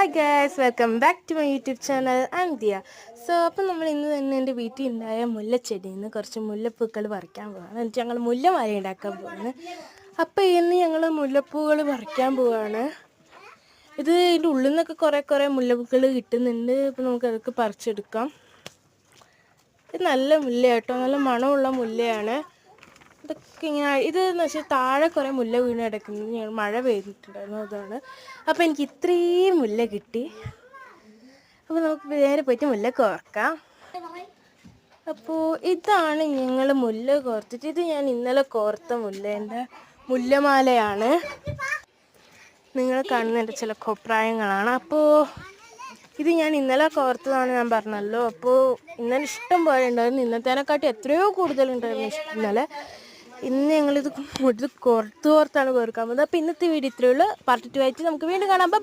Hi guys, welcome back to my YouTube channel. I'm Diya. അപ്പോൾ നമ്മൾ ഇന്ന് തന്നെ എൻ്റെ വീട്ടിൽ ഉണ്ടായ മുല്ലച്ചെടിയിൽ നിന്ന് കുറച്ച് മുല്ലപ്പൂക്കൾ പറിക്കാൻ പോവാണ്. എന്നിട്ട് ഞങ്ങൾ മുല്ലമാല ഉണ്ടാക്കാൻ പോവാണ്. അപ്പോൾ ഇന്ന് ഞങ്ങൾ മുല്ലപ്പൂകൾ പറിക്കാൻ പോവാണ്. ഇതിൻ്റെ ഉള്ളിൽ നിന്നൊക്കെ കുറേ മുല്ലപ്പൂക്കൾ കിട്ടുന്നുണ്ട്. അപ്പോൾ നമുക്കതൊക്കെ പറിച്ചെടുക്കാം. ഇത് നല്ല മുല്ല കേട്ടോ, നല്ല മണമുള്ള മുല്ലയാണ്. ഇതൊക്കെ ഇങ്ങനെ ഇതെന്ന് വെച്ചാൽ താഴെ കുറേ മുല്ല വീണ് കിടക്കുന്നത് ഞങ്ങൾ മഴ പെയ്തിട്ടുണ്ടായിരുന്നു, അതാണ്. അപ്പോൾ എനിക്ക് ഇത്രയും മുല്ല കിട്ടി. അപ്പോൾ നമുക്ക് നേരെ പോയിട്ട് മുല്ല കോർക്കാം. അപ്പോൾ ഇതാണ് ഞങ്ങൾ മുല്ല കോർത്തിട്ട്, ഇത് ഞാൻ ഇന്നലെ കോർത്ത മുല്ലേൻ്റെ മുല്ലമാലയാണ്. നിങ്ങൾ കാണുന്ന എൻ്റെ ചില അഭിപ്രായങ്ങളാണ്. അപ്പോൾ ഇത് ഞാൻ ഇന്നലെ കോർത്തതാണ്, ഞാൻ പറഞ്ഞല്ലോ. അപ്പോൾ ഇന്നലെ ഇഷ്ടം പോലെ ഉണ്ടായിരുന്നു, ഇന്നത്തേനെക്കാട്ടി എത്രയോ കൂടുതലുണ്ടായിരുന്നു ഇന്നലെ. ഇന്ന് ഞങ്ങളിത് കോർത്താണ് കോർക്കാൻ പോകുന്നത്. അപ്പോൾ ഇന്നത്തെ വീഡിയോ ഇത്രയേ ഉള്ളൂ. പാർട്ട് 2 ആയിട്ട് നമുക്ക് വീണ്ടും കാണാം. ബൈ.